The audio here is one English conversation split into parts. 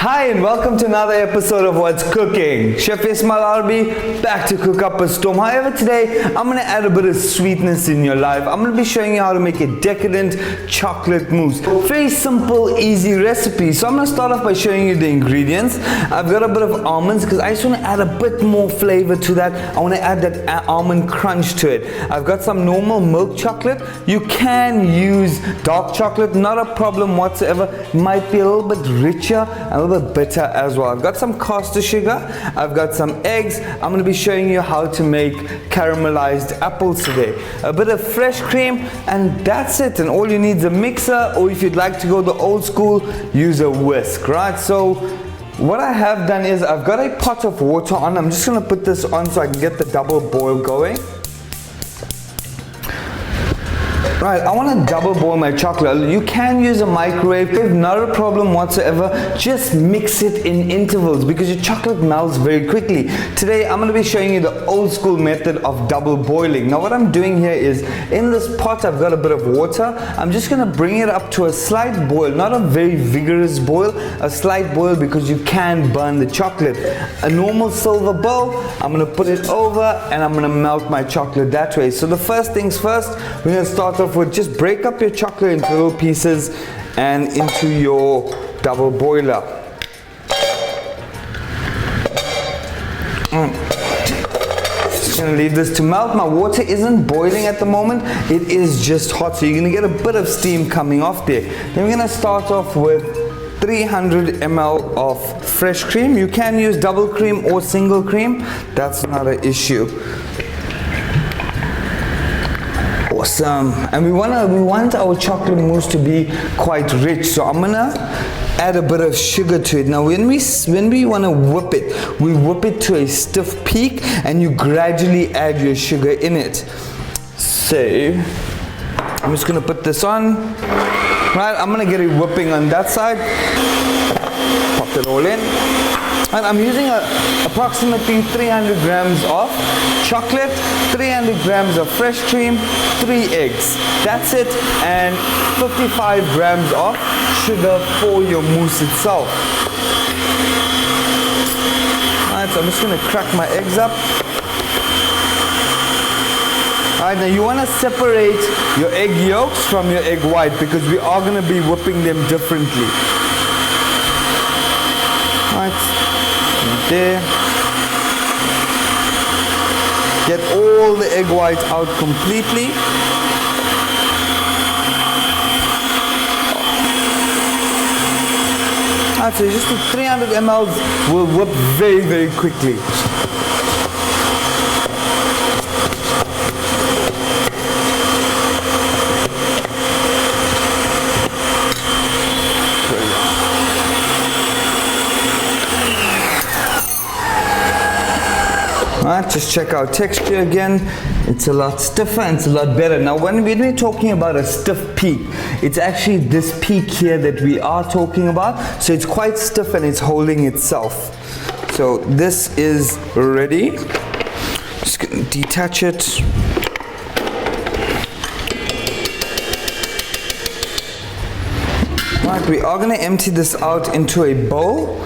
Hi and welcome to another episode of What's Cooking. Chef Ismail Arbee back to cook up a storm. However, today I'm going to add a bit of sweetness in your life. I'm going to be showing you how to make a decadent chocolate mousse. Very simple, easy recipe. So I'm going to start off by showing you the ingredients. I've got a bit of almonds because I just want to add a bit more flavor to that. I want to add that almond crunch to it. I've got some normal milk chocolate. You can use dark chocolate, not a problem whatsoever. It might be a little bit richer, a little bit bitter as well. I've got some caster sugar, I've got some eggs. I'm going to be showing you how to make caramelized apples today. A bit of fresh cream, and that's it. And all you need is a mixer, or if you'd like to go the old school, use a whisk, right? So what I have done is I've got a pot of water on. I'm just going to put this on so I can get the double boil going. Right, I want to double boil my chocolate. You can use a microwave, not a problem whatsoever. Just mix it in intervals because your chocolate melts very quickly. Today I'm going to be showing you the old school method of double boiling. Now what I'm doing here is, in this pot I've got a bit of water. I'm just going to bring it up to a slight boil, not a very vigorous boil, a slight boil because you can burn the chocolate. A normal silver bowl, I'm going to put it over and I'm going to melt my chocolate that way. So the first things first, we're going to start off with just break up your chocolate into little pieces and into your double boiler. Just gonna leave this to melt. My water isn't boiling at the moment, it is just hot, so you're gonna get a bit of steam coming off there. Then we're gonna start off with 300 ml of fresh cream. You can use double cream or single cream, that's not an issue. Awesome. And we want our chocolate mousse to be quite rich, so I'm gonna add a bit of sugar to it. Now when we want to whip it, we whip it to a stiff peak and you gradually add your sugar in it. So I'm just gonna put this on. Right, I'm gonna get it whipping on that side. Pop it all in. And I'm using approximately 300 grams of chocolate, 300 grams of fresh cream, 3 eggs. That's it, and 55 grams of sugar for your mousse itself. Alright, so I'm just going to crack my eggs up. Alright, now you want to separate your egg yolks from your egg white because we are going to be whipping them differently. Alright. There. Get all the egg white out completely. Alright, so just the 300 ml will whip very, very quickly. Alright, just check our texture again. It's a lot stiffer and it's a lot better. Now when we're talking about a stiff peak, it's actually this peak here that we are talking about. So it's quite stiff and it's holding itself. So this is ready. Just gonna detach it. Alright, we are gonna empty this out into a bowl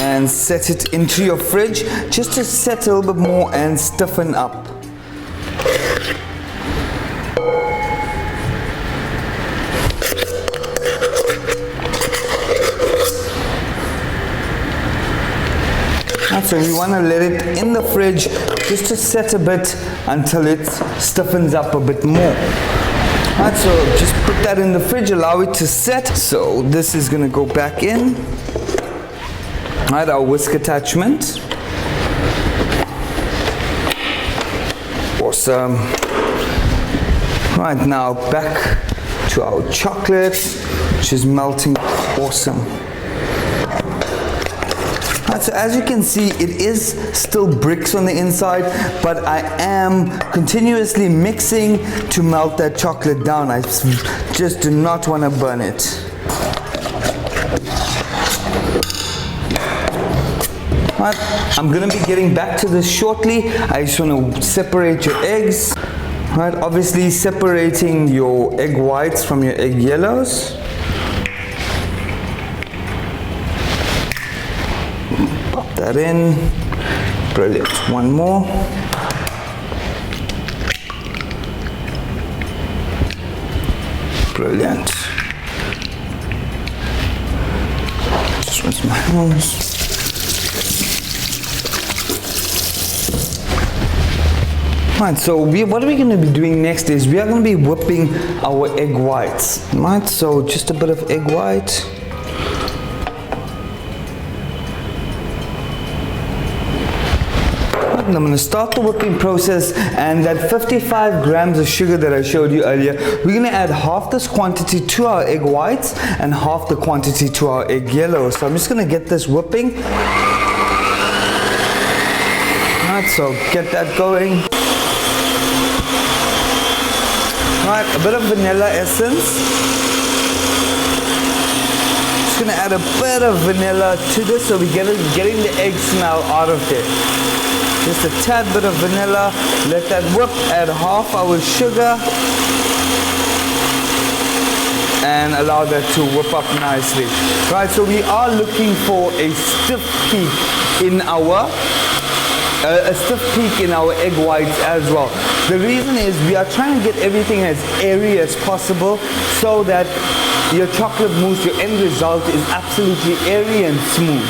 and set it into your fridge just to set a little bit more and stiffen up. So we want to let it in the fridge just to set a bit until it stiffens up a bit more. Alright, so just put that in the fridge, allow it to set. So this is going to go back in. Alright, our whisk attachment. Awesome. Right, now back to our chocolate, which is melting. Awesome. Right, so as you can see, it is still bricks on the inside, but I am continuously mixing to melt that chocolate down. I just do not want to burn it. Right, I'm going to be getting back to this shortly. I just want to separate your eggs. Right, obviously separating your egg whites from your egg yellows. that in. Brilliant. One more. Brilliant. Just rinse my hands. Right, so what are we going to be doing next is we are going to be whipping our egg whites. Right, so just a bit of egg white. And I'm going to start the whipping process, and that 55 grams of sugar that I showed you earlier, we're going to add half this quantity to our egg whites and half the quantity to our egg yellow. So I'm just going to get this whipping. Right, so get that going. Right, a bit of vanilla essence. Just going to add a bit of vanilla to this so we're getting the egg smell out of it. Just a tad bit of vanilla, let that whip, add half our sugar and allow that to whip up nicely. Right, so we are looking for a stiff peak in our egg whites as well. The reason is we are trying to get everything as airy as possible so that your chocolate mousse, your end result is absolutely airy and smooth.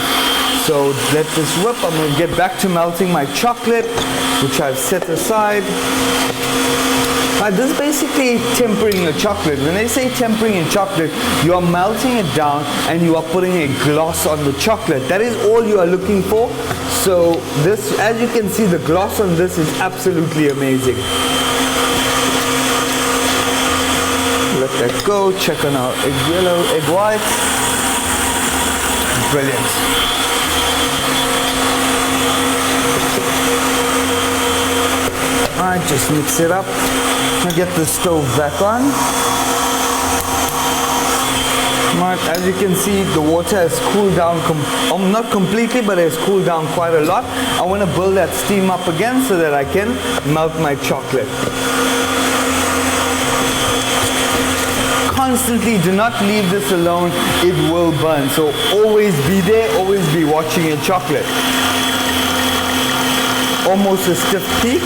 So let this whip. I'm going to get back to melting my chocolate, which I've set aside. Now, this is basically tempering your chocolate. When they say tempering your chocolate, you are melting it down and you are putting a gloss on the chocolate. That is all you are looking for. So this, as you can see, the gloss on this is absolutely amazing. Let that go. Check on our egg yellow, egg white. Brilliant. Alright, just mix it up. I'll get the stove back on. Right, as you can see, the water has cooled down, not completely, but it has cooled down quite a lot. I want to build that steam up again so that I can melt my chocolate. Constantly, do not leave this alone, it will burn. So always be there, always be watching your chocolate. Almost a stiff peak.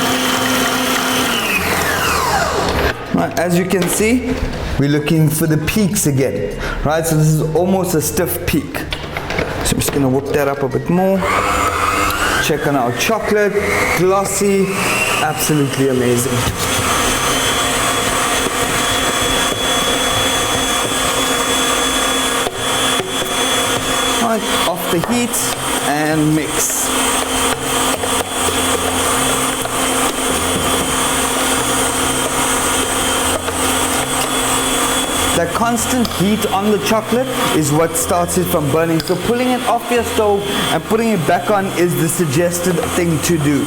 Right, as you can see, we're looking for the peaks again. Right, so this is almost a stiff peak. So I'm just going to whip that up a bit more. Check on our chocolate, glossy, absolutely amazing. Right, off the heat and mix. The constant heat on the chocolate is what starts it from burning. So pulling it off your stove and putting it back on is the suggested thing to do.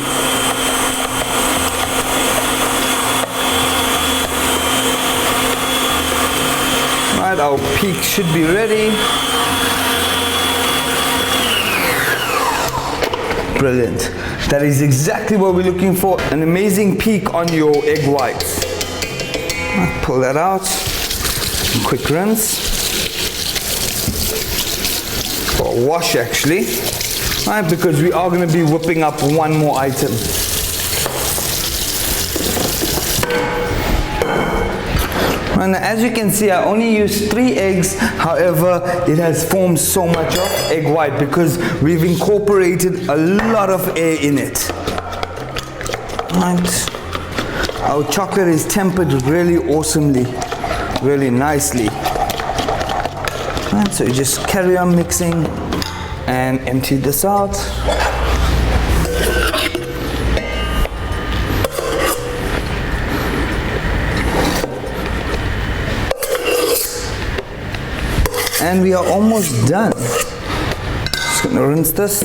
Right, our peak should be ready. Brilliant. That is exactly what we're looking for. An amazing peak on your egg whites. Right, pull that out. Quick rinse, or wash actually, right, because we are going to be whipping up one more item. And as you can see, I only used 3 eggs, however it has formed so much of egg white because we've incorporated a lot of air in it. Right. Our chocolate is tempered really awesomely, really nicely. Right, so you just carry on mixing and empty this out. And we are almost done. Just gonna rinse this.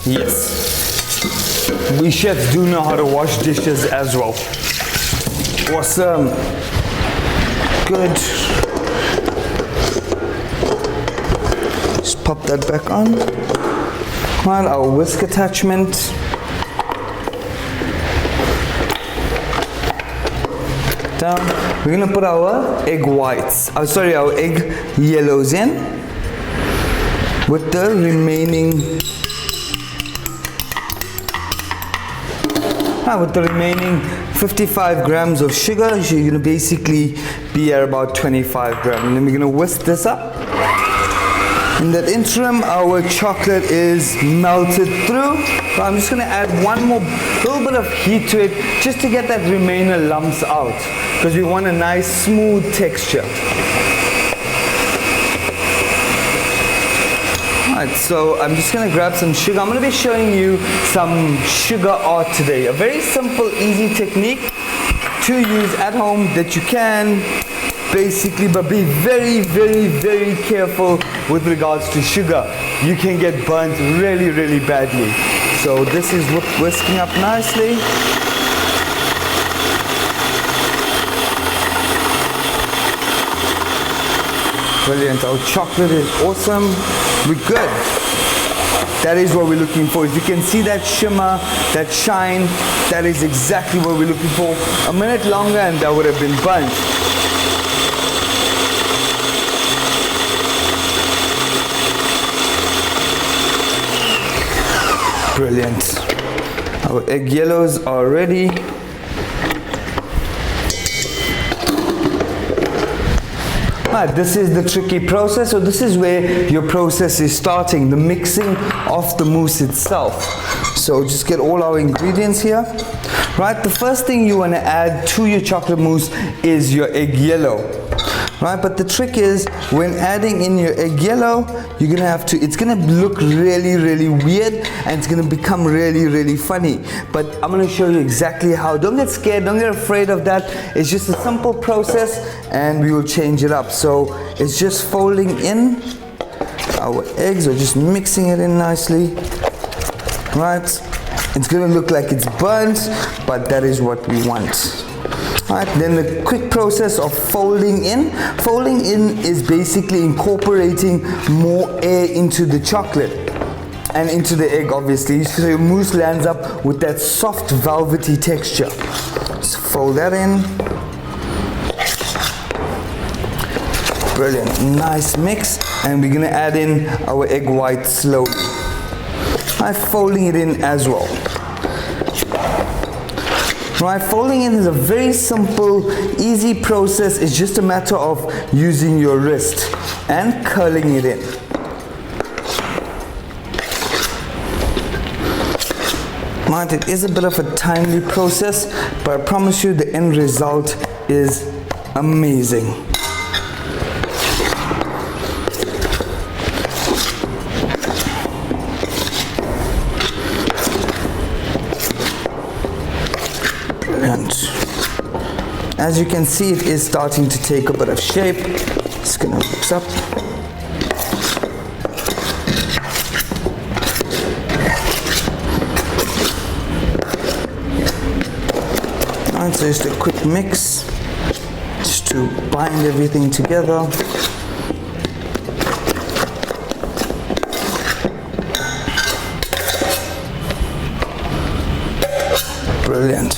Yes, we chefs do know how to wash dishes as well. Awesome. Good. Just pop that back on. Right, our whisk attachment. Down. We're gonna put our egg whites, our egg yellows in with the remaining 55 grams of sugar. So you're gonna basically be at about 25 grams. And then we're gonna whisk this up. In that interim, our chocolate is melted through. So I'm just gonna add one more little bit of heat to it just to get that remainder lumps out, because we want a nice smooth texture. Alright, so I'm just gonna grab some sugar. I'm gonna be showing you some sugar art today. A very simple, easy technique to use at home that you can basically, but be very, very, very careful with regards to sugar. You can get burnt really, really badly. So this is whisking up nicely. Brilliant, our chocolate is awesome. We're good. That is what we're looking for. If you can see that shimmer, that shine, that is exactly what we're looking for. A minute longer and that would have been burnt. Brilliant. Our egg yellows are ready. This is the tricky process. So this is where your process is starting, the mixing of the mousse itself. So just get all our ingredients here. Right, the first thing you want to add to your chocolate mousse is your egg yellow. Right, but the trick is when adding in your egg yellow, you're gonna have to, it's gonna look really, really weird and it's gonna become really, really funny. But I'm gonna show you exactly how. Don't get scared, don't get afraid of that. It's just a simple process and we will change it up. So it's just folding in our eggs or just mixing it in nicely. Right, it's gonna look like it's burnt, but that is what we want. Alright, then the quick process of folding in. Folding in is basically incorporating more air into the chocolate and into the egg, obviously, so your mousse lands up with that soft velvety texture. So fold that in. Brilliant, nice mix, and we're gonna add in our egg white slowly. Alright, folding it in as well. Right, folding in is a very simple, easy process. It's just a matter of using your wrist and curling it in. Right, it is a bit of a timely process, but I promise you the end result is amazing. As you can see, it is starting to take a bit of shape. Just gonna mix up. Alright, so just a quick mix, just to bind everything together. Brilliant.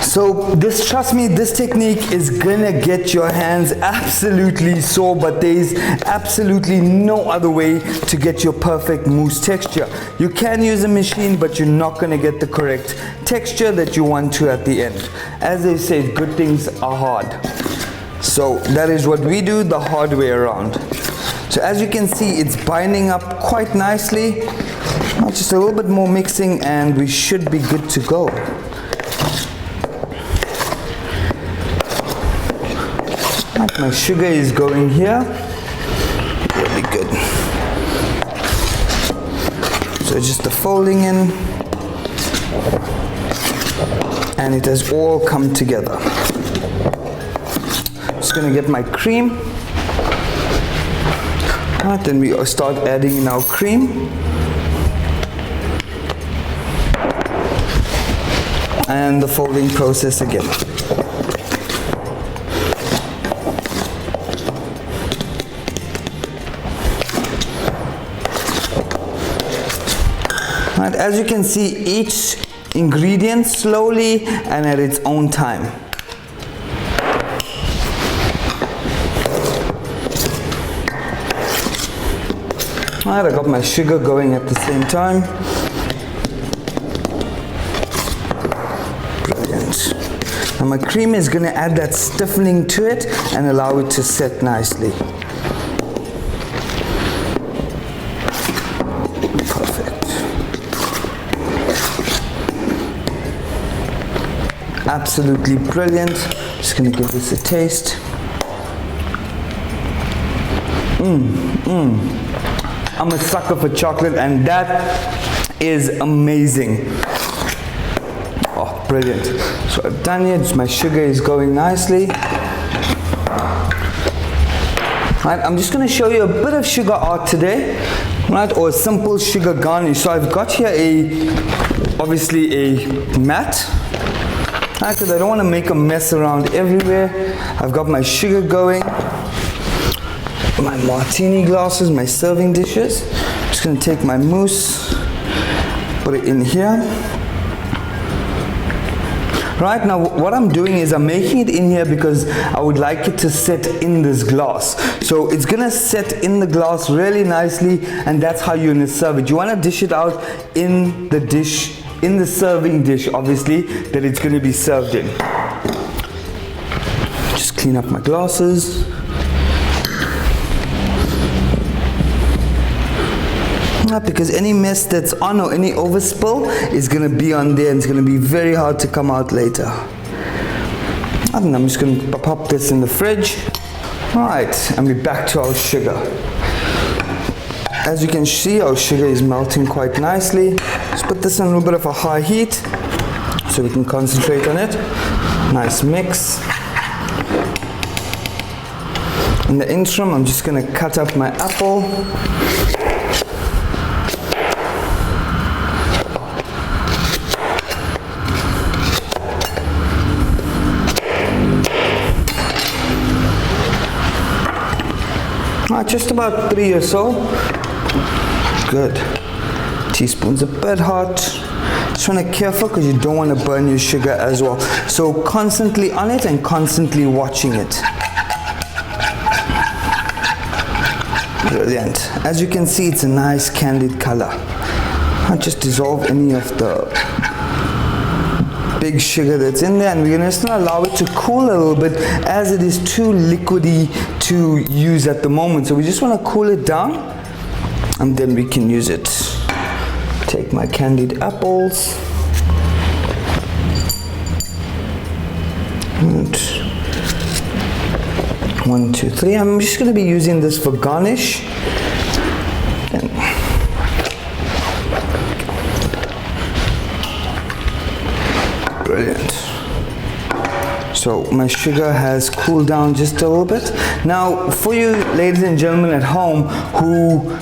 So this, trust me, this technique is gonna get your hands absolutely sore, but there's absolutely no other way to get your perfect mousse texture. You can use a machine, but you're not gonna get the correct texture that you want to at the end. As they say, good things are hard. So that is what we do the hard way around. So as you can see, it's binding up quite nicely. Just a little bit more mixing and we should be good to go. My sugar is going here. Really good. So just the folding in, and it has all come together. Just gonna get my cream. Right, then we start adding in our cream. And the folding process again. Right, as you can see, each ingredient slowly and at its own time. Alright, I got my sugar going at the same time. Brilliant. Now my cream is going to add that stiffening to it and allow it to set nicely. Perfect. Absolutely brilliant. Just going to give this a taste. I'm a sucker for chocolate, and that is amazing. Oh, brilliant. So I've done it. My sugar is going nicely. Right, I'm just going to show you a bit of sugar art today, right, or a simple sugar garnish. So I've got here obviously a mat, right, because I don't want to make a mess around everywhere. I've got my sugar going. My martini glasses, my serving dishes. I'm just going to take my mousse, put it in here. Right, now what I'm doing is I'm making it in here because I would like it to set in this glass. So it's going to set in the glass really nicely, and that's how you're going to serve it. You want to dish it out in the dish, in the serving dish, obviously, that it's going to be served in. Just clean up my glasses. Because any mess that's on or any overspill is going to be on there, and it's going to be very hard to come out later. And I'm just going to pop this in the fridge. Right, and we're back to our sugar. As you can see, our sugar is melting quite nicely. Just put this on a little bit of a high heat so we can concentrate on it. Nice mix. In the interim, I'm just going to cut up my apple. Just about 3 or so. Good. Teaspoon's a bit hot. Just want to be careful because you don't want to burn your sugar as well. So constantly on it and constantly watching it. Brilliant. As you can see, it's a nice candied color. I'll just dissolve any of the big sugar that's in there, and we're going to allow it to cool a little bit as it is too liquidy to use at the moment. So we just want to cool it down, and then we can use it. Take my candied apples. And 1, 2, 3. I'm just going to be using this for garnish. Brilliant. So my sugar has cooled down just a little bit. Now for you ladies and gentlemen at home who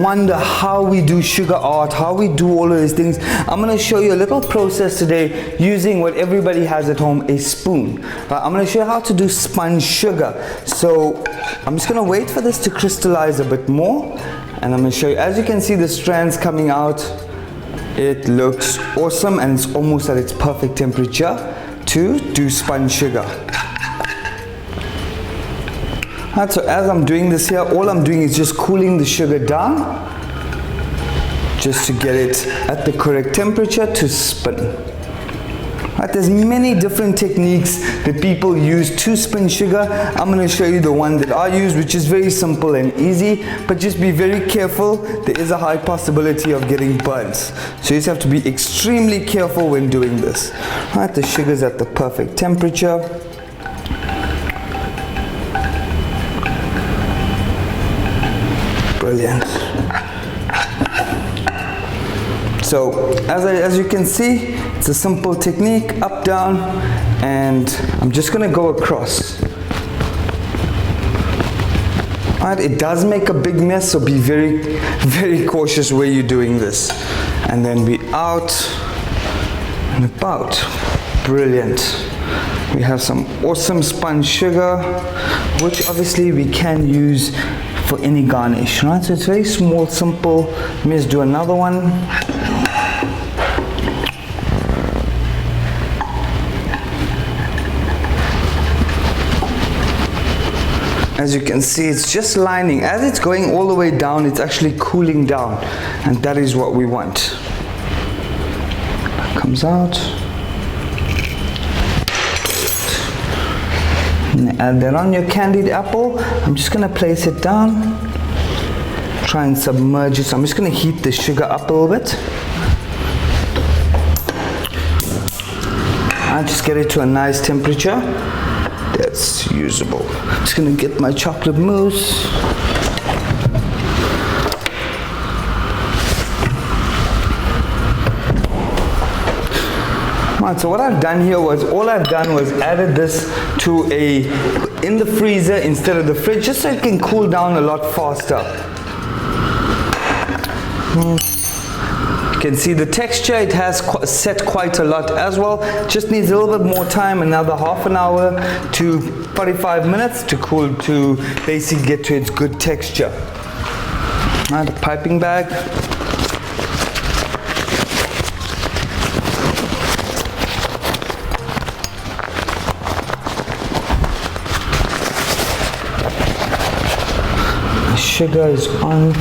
wonder how we do sugar art, how we do all of these things, I'm going to show you a little process today using what everybody has at home, a spoon. I'm going to show you how to do spun sugar. So I'm just going to wait for this to crystallize a bit more, and I'm going to show you. As you can see, the strands coming out, it looks awesome, and it's almost at its perfect temperature to do spun sugar. Right, so as I'm doing this here, all I'm doing is just cooling the sugar down just to get it at the correct temperature to spin. Right, there's many different techniques that people use to spin sugar. I'm going to show you the one that I use, which is very simple and easy, but just be very careful. There is a high possibility of getting burnt, so you just have to be extremely careful when doing this. Right, the sugar's at the perfect temperature. Brilliant. So as you can see, it's a simple technique, up, down, and I'm just going to go across. Alright, it does make a big mess, so be very, very cautious where you're doing this. And then we out and about. Brilliant. We have some awesome spun sugar, which obviously we can use for any garnish, right? So it's very small, simple. Let me just do another one. As you can see, it's just lining. As it's going all the way down, it's actually cooling down, and that is what we want. Comes out. And add that on your candied apple. I'm just gonna place it down. Try and submerge it. So I'm just gonna heat the sugar up a little bit. I just get it to a nice temperature that's usable. Just gonna get my chocolate mousse. Right, so what I've done here was, added this to in the freezer instead of the fridge, just so it can cool down a lot faster. You can see the texture, it has set quite a lot as well. Just needs a little bit more time, another half an hour to 45 minutes to cool, to basically get to its good texture. Now the piping bag. The sugar is on.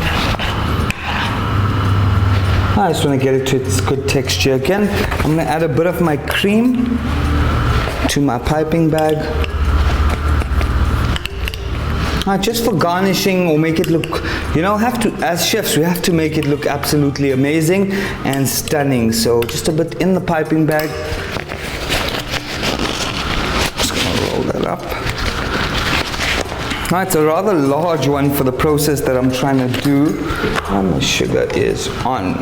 I just want to get it to its good texture again. I'm going to add a bit of my cream to my piping bag. Just for garnishing, or make it look, as chefs, we have to make it look absolutely amazing and stunning. So just a bit in the piping bag. Just going to roll that up. It's a rather large one for the process that I'm trying to do. And my sugar is on.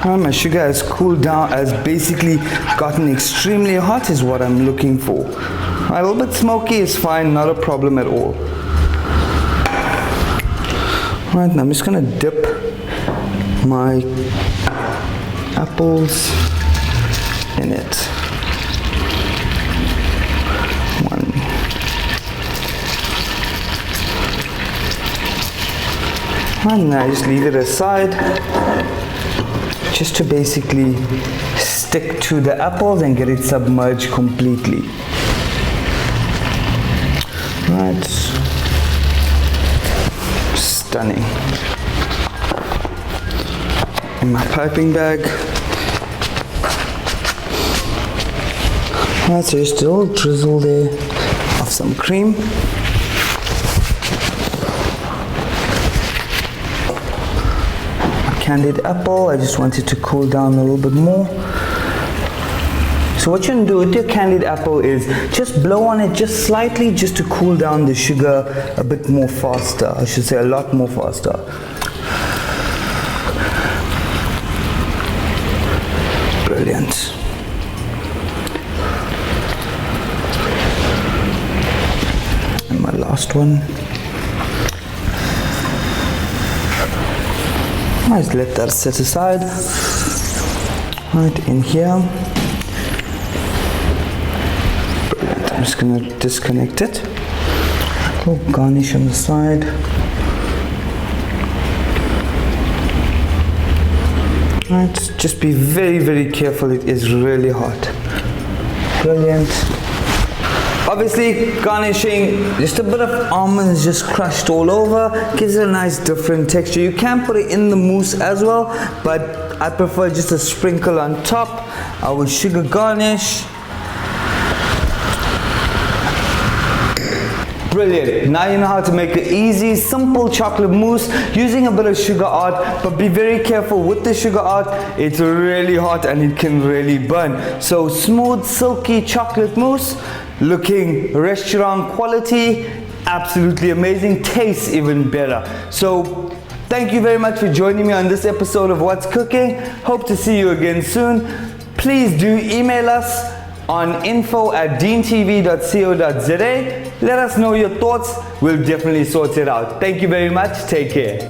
My sugar has cooled down, has basically gotten extremely hot is what I'm looking for. A little bit smoky is fine, not a problem at all. Right, now I'm just going to dip my apples in it. And I just leave it aside, just to basically stick to the apples and get it submerged completely. Right, stunning. In my piping bag. Right, so just a little drizzle there of some cream. Candied apple, I just want it to cool down a little bit more. So what you can do with your candied apple is just blow on it just slightly, just to cool down the sugar a bit more faster. I should say a lot more faster. Brilliant. And my last one. Just let that set aside. Right in here. Brilliant. I'm just going to disconnect it. Go garnish on the side. Right. Just be very, very careful. It is really hot. Brilliant. Obviously, garnishing, just a bit of almonds just crushed all over, gives it a nice different texture. You can put it in the mousse as well, but I prefer just a sprinkle on top. I will sugar garnish. Brilliant. Now you know how to make an easy, simple chocolate mousse using a bit of sugar art, but be very careful with the sugar art. It's really hot and it can really burn. So smooth, silky chocolate mousse, looking restaurant quality, absolutely amazing, tastes even better. So thank you very much for joining me on this episode of What's Cooking. Hope to see you again soon. Please do email us on info@deentv.co.za. Let us know your thoughts. We'll definitely sort it out. Thank you very much. Take care.